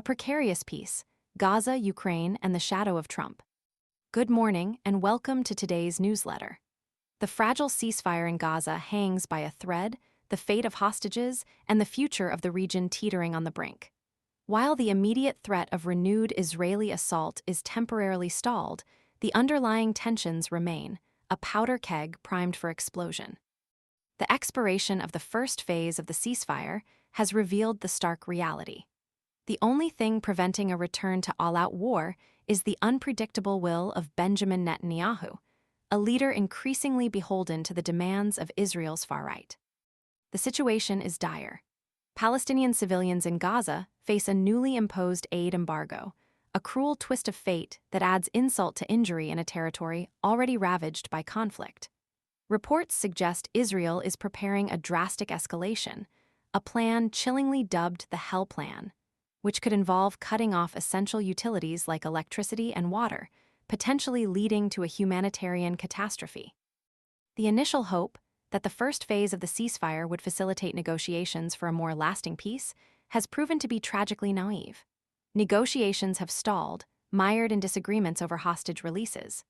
precarious peace, Gaza, Ukraine, and the shadow of Trump. Good morning, and welcome to today's newsletter. The fragile ceasefire in Gaza hangs by a thread, the fate of hostages, and the future of the region teetering on the brink. While the immediate threat of renewed Israeli assault is temporarily stalled, the underlying tensions remain, a powder keg primed for explosion. The expiration of the first phase of the ceasefire has revealed the stark reality. The only thing preventing a return to all-out war is the unpredictable will of Benjamin Netanyahu, a leader increasingly beholden to the demands of Israel's far right. The situation is dire. Palestinian civilians in Gaza face a newly imposed aid embargo, a cruel twist of fate that adds insult to injury in a territory already ravaged by conflict. Reports suggest Israel is preparing a drastic escalation, a plan chillingly dubbed the Hell Plan, which could involve cutting off essential utilities like electricity and water, potentially leading to a humanitarian catastrophe. The initial hope that the first phase of the ceasefire would facilitate negotiations for a more lasting peace has proven to be tragically naive. Negotiations have stalled, mired in disagreements over hostage releases.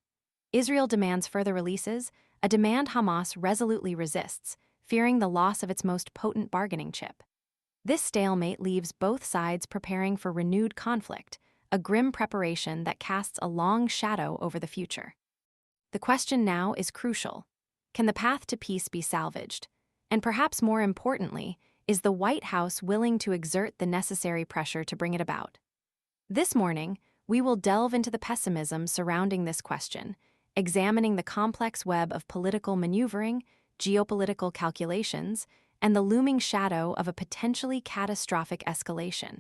Israel demands further releases, a demand Hamas resolutely resists, fearing the loss of its most potent bargaining chip. This stalemate leaves both sides preparing for renewed conflict, a grim preparation that casts a long shadow over the future. The question now is crucial. Can the path to peace be salvaged? And perhaps more importantly, is the White House willing to exert the necessary pressure to bring it about? This morning, we will delve into the pessimism surrounding this question, examining the complex web of political maneuvering, geopolitical calculations, and the looming shadow of a potentially catastrophic escalation.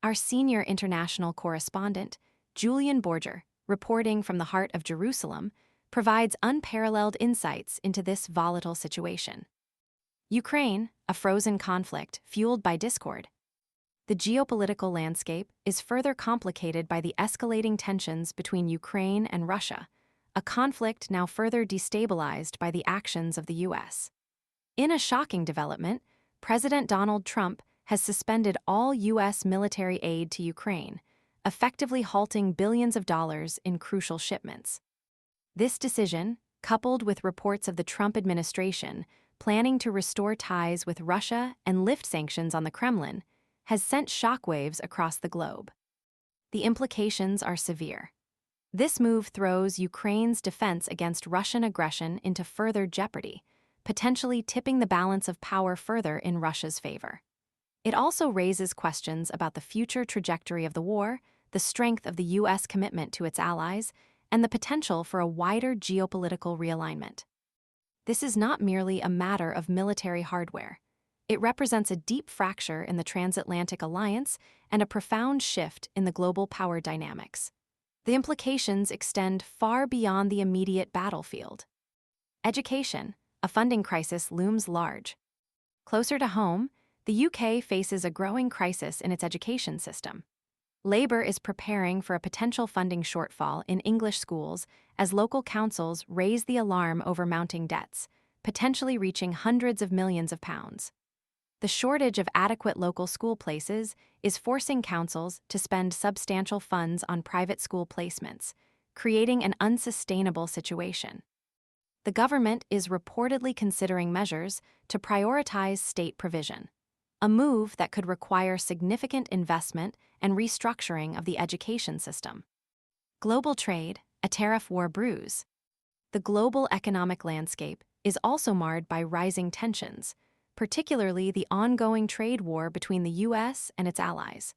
Our senior international correspondent, Julian Borger, reporting from the heart of Jerusalem, provides unparalleled insights into this volatile situation. Ukraine, a frozen conflict fueled by discord. The geopolitical landscape is further complicated by the escalating tensions between Ukraine and Russia, a conflict now further destabilized by the actions of the U.S. In a shocking development, President Donald Trump has suspended all U.S. military aid to Ukraine, effectively halting billions of dollars in crucial shipments. This decision, coupled with reports of the Trump administration planning to restore ties with Russia and lift sanctions on the Kremlin, has sent shockwaves across the globe. The implications are severe. This move throws Ukraine's defense against Russian aggression into further jeopardy, potentially tipping the balance of power further in Russia's favor. It also raises questions about the future trajectory of the war, the strength of the U.S. commitment to its allies, and the potential for a wider geopolitical realignment. This is not merely a matter of military hardware. It represents a deep fracture in the transatlantic alliance and a profound shift in the global power dynamics. The implications extend far beyond the immediate battlefield. Education, a funding crisis looms large. Closer to home, the UK faces a growing crisis in its education system. Labour is preparing for a potential funding shortfall in English schools as local councils raise the alarm over mounting debts, potentially reaching hundreds of millions of pounds. The shortage of adequate local school places is forcing councils to spend substantial funds on private school placements, creating an unsustainable situation. The government is reportedly considering measures to prioritize state provision, a move that could require significant investment and restructuring of the education system. Global trade, a tariff war brews. The global economic landscape is also marred by rising tensions, particularly the ongoing trade war between the U.S. and its allies.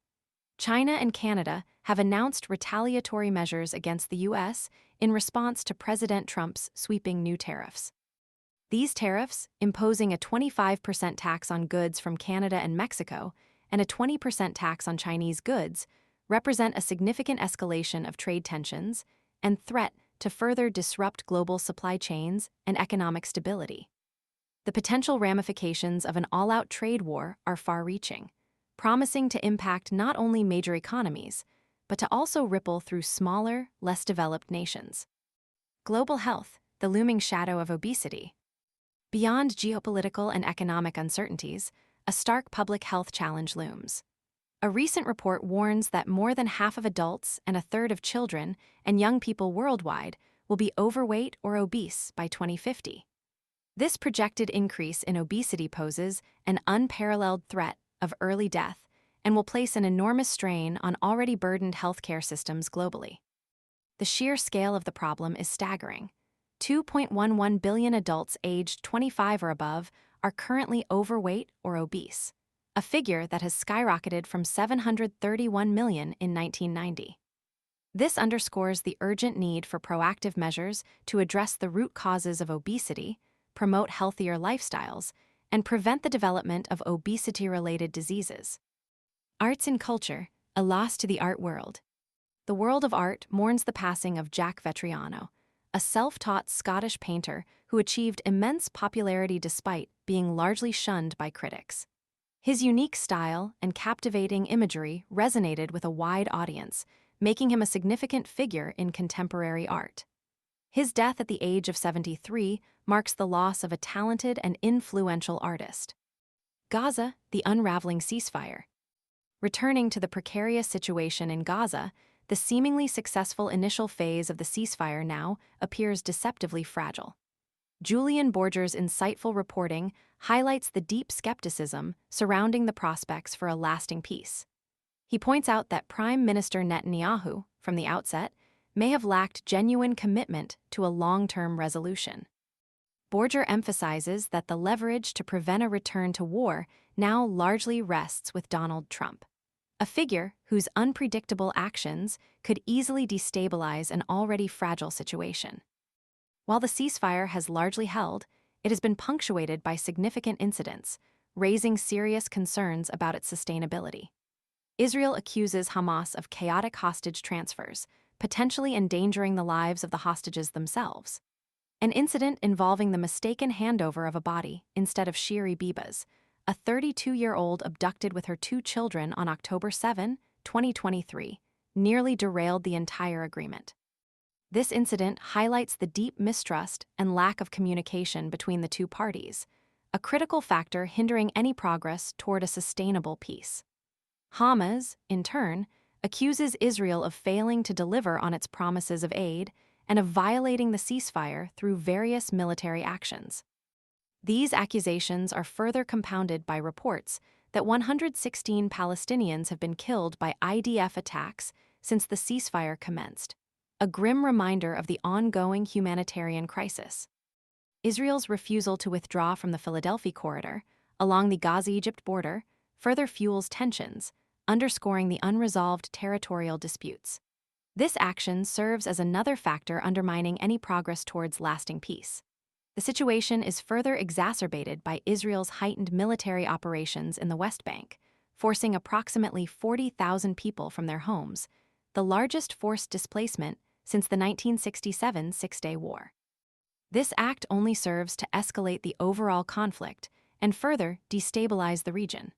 China and Canada have announced retaliatory measures against the U.S. in response to President Trump's sweeping new tariffs. These tariffs, imposing a 25% tax on goods from Canada and Mexico and a 20% tax on Chinese goods, represent a significant escalation of trade tensions and threat to further disrupt global supply chains and economic stability. The potential ramifications of an all-out trade war are far-reaching, promising to impact not only major economies, but to also ripple through smaller, less developed nations. Global health, the looming shadow of obesity. Beyond geopolitical and economic uncertainties, a stark public health challenge looms. A recent report warns that more than half of adults and a third of children and young people worldwide will be overweight or obese by 2050. This projected increase in obesity poses an unparalleled threat of early death and will place an enormous strain on already burdened healthcare systems globally. The sheer scale of the problem is staggering. 2.11 billion adults aged 25 or above are currently overweight or obese, a figure that has skyrocketed from 731 million in 1990. This underscores the urgent need for proactive measures to address the root causes of obesity, promote healthier lifestyles, and prevent the development of obesity-related diseases. Arts and culture, a loss to the art world. The world of art mourns the passing of Jack Vetriano, a self-taught Scottish painter who achieved immense popularity despite being largely shunned by critics. His unique style and captivating imagery resonated with a wide audience, making him a significant figure in contemporary art. His death at the age of 73 marks the loss of a talented and influential artist. Gaza, the unraveling ceasefire. Returning to the precarious situation in Gaza, the seemingly successful initial phase of the ceasefire now appears deceptively fragile. Julian Borger's insightful reporting highlights the deep skepticism surrounding the prospects for a lasting peace. He points out that Prime Minister Netanyahu, from the outset, may have lacked genuine commitment to a long-term resolution. Borger emphasizes that the leverage to prevent a return to war now largely rests with Donald Trump, a figure whose unpredictable actions could easily destabilize an already fragile situation. While the ceasefire has largely held, it has been punctuated by significant incidents, raising serious concerns about its sustainability. Israel accuses Hamas of chaotic hostage transfers, potentially endangering the lives of the hostages themselves. An incident involving the mistaken handover of a body instead of Shiri Bibas, a 32-year-old abducted with her 2 children on October 7, 2023, nearly derailed the entire agreement. This incident highlights the deep mistrust and lack of communication between the two parties, a critical factor hindering any progress toward a sustainable peace. Hamas, in turn, accuses Israel of failing to deliver on its promises of aid and of violating the ceasefire through various military actions. These accusations are further compounded by reports that 116 Palestinians have been killed by IDF attacks since the ceasefire commenced, a grim reminder of the ongoing humanitarian crisis. Israel's refusal to withdraw from the Philadelphia corridor, along the Gaza-Egypt border, further fuels tensions, underscoring the unresolved territorial disputes. This action serves as another factor undermining any progress towards lasting peace. The situation is further exacerbated by Israel's heightened military operations in the West Bank, forcing approximately 40,000 people from their homes, the largest forced displacement since the 1967 Six-Day War. This act only serves to escalate the overall conflict and further destabilize the region.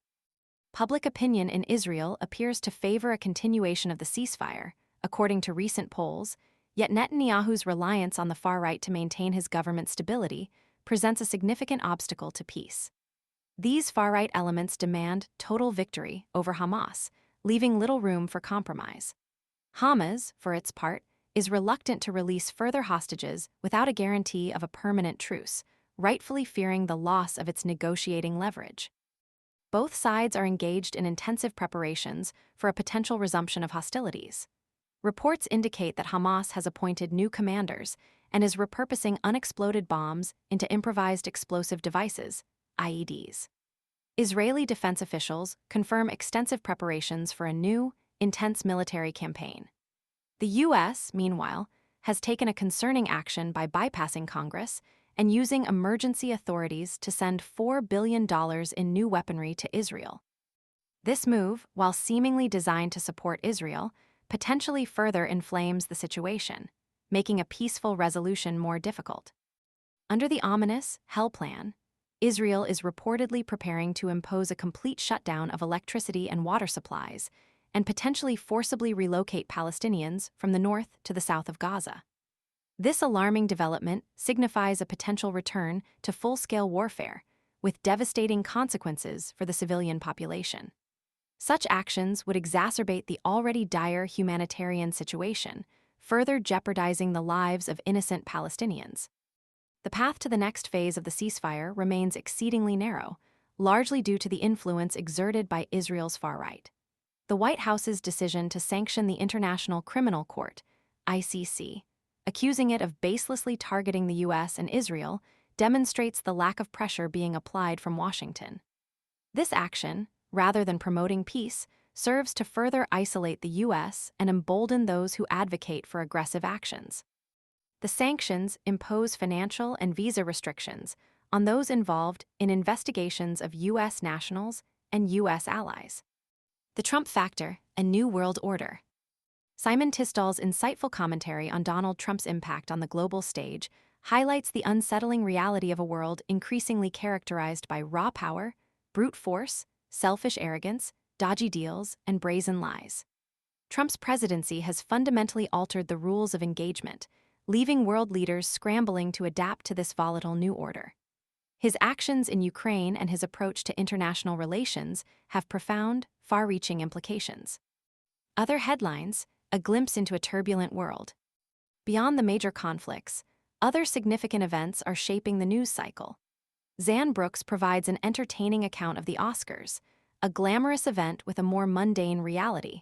Public opinion in Israel appears to favor a continuation of the ceasefire, according to recent polls, yet Netanyahu's reliance on the far right to maintain his government stability presents a significant obstacle to peace. These far-right elements demand total victory over Hamas, leaving little room for compromise. Hamas, for its part, is reluctant to release further hostages without a guarantee of a permanent truce, rightfully fearing the loss of its negotiating leverage. Both sides are engaged in intensive preparations for a potential resumption of hostilities. Reports indicate that Hamas has appointed new commanders and is repurposing unexploded bombs into improvised explosive devices, IEDs. Israeli defense officials confirm extensive preparations for a new, intense military campaign. The U.S., meanwhile, has taken a concerning action by bypassing Congress and using emergency authorities to send $4 billion in new weaponry to Israel. This move, while seemingly designed to support Israel, potentially further inflames the situation, making a peaceful resolution more difficult. Under the ominous Hell Plan, Israel is reportedly preparing to impose a complete shutdown of electricity and water supplies and potentially forcibly relocate Palestinians from the north to the south of Gaza. This alarming development signifies a potential return to full-scale warfare, with devastating consequences for the civilian population. Such actions would exacerbate the already dire humanitarian situation, further jeopardizing the lives of innocent Palestinians. The path to the next phase of the ceasefire remains exceedingly narrow, largely due to the influence exerted by Israel's far right. The White House's decision to sanction the International Criminal Court, ICC, accusing it of baselessly targeting the U.S. and Israel, demonstrates the lack of pressure being applied from Washington. This action, rather than promoting peace, serves to further isolate the U.S. and embolden those who advocate for aggressive actions. The sanctions impose financial and visa restrictions on those involved in investigations of U.S. nationals and U.S. allies. The Trump Factor, a New World Order. Simon Tisdall's insightful commentary on Donald Trump's impact on the global stage highlights the unsettling reality of a world increasingly characterized by raw power, brute force, selfish arrogance, dodgy deals, and brazen lies. Trump's presidency has fundamentally altered the rules of engagement, leaving world leaders scrambling to adapt to this volatile new order. His actions in Ukraine and his approach to international relations have profound, far-reaching implications. Other headlines: a glimpse into a turbulent world. Beyond the major conflicts, other significant events are shaping the news cycle. Zan Brooks provides an entertaining account of the Oscars, a glamorous event with a more mundane reality,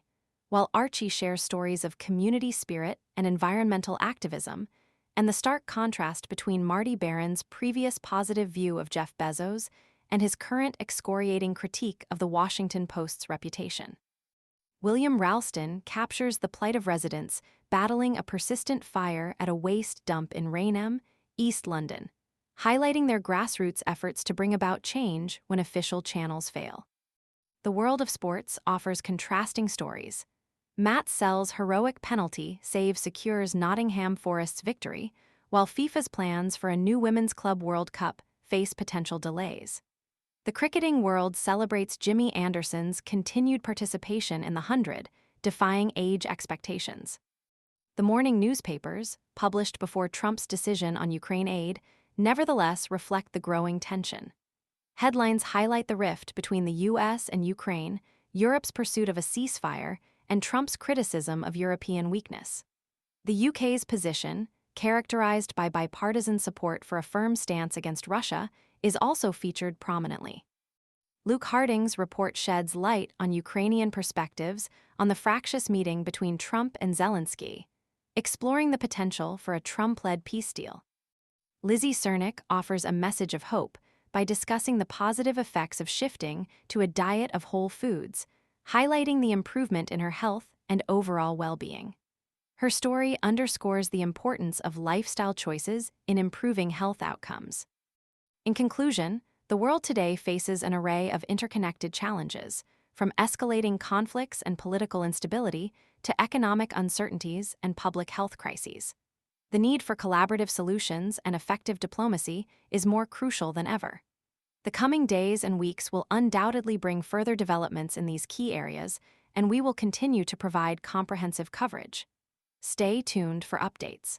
while Archie shares stories of community spirit and environmental activism, and the stark contrast between Marty Baron's previous positive view of Jeff Bezos and his current excoriating critique of the Washington Post's reputation. William Ralston captures the plight of residents battling a persistent fire at a waste dump in Rainham, East London, highlighting their grassroots efforts to bring about change when official channels fail. The world of sports offers contrasting stories. Matt Sell's heroic penalty save secures Nottingham Forest's victory, while FIFA's plans for a new Women's Club World Cup face potential delays. The cricketing world celebrates Jimmy Anderson's continued participation in the 100, defying age expectations. The morning newspapers, published before Trump's decision on Ukraine aid, nevertheless reflect the growing tension. Headlines highlight the rift between the U.S. and Ukraine, Europe's pursuit of a ceasefire, and Trump's criticism of European weakness. The UK's position, characterized by bipartisan support for a firm stance against Russia, is also featured prominently. Luke Harding's report sheds light on Ukrainian perspectives on the fractious meeting between Trump and Zelensky, exploring the potential for a Trump-led peace deal. Lizzie Cernick offers a message of hope by discussing the positive effects of shifting to a diet of whole foods, highlighting the improvement in her health and overall well-being. Her story underscores the importance of lifestyle choices in improving health outcomes. In conclusion, the world today faces an array of interconnected challenges, from escalating conflicts and political instability to economic uncertainties and public health crises. The need for collaborative solutions and effective diplomacy is more crucial than ever. The coming days and weeks will undoubtedly bring further developments in these key areas, and we will continue to provide comprehensive coverage. Stay tuned for updates.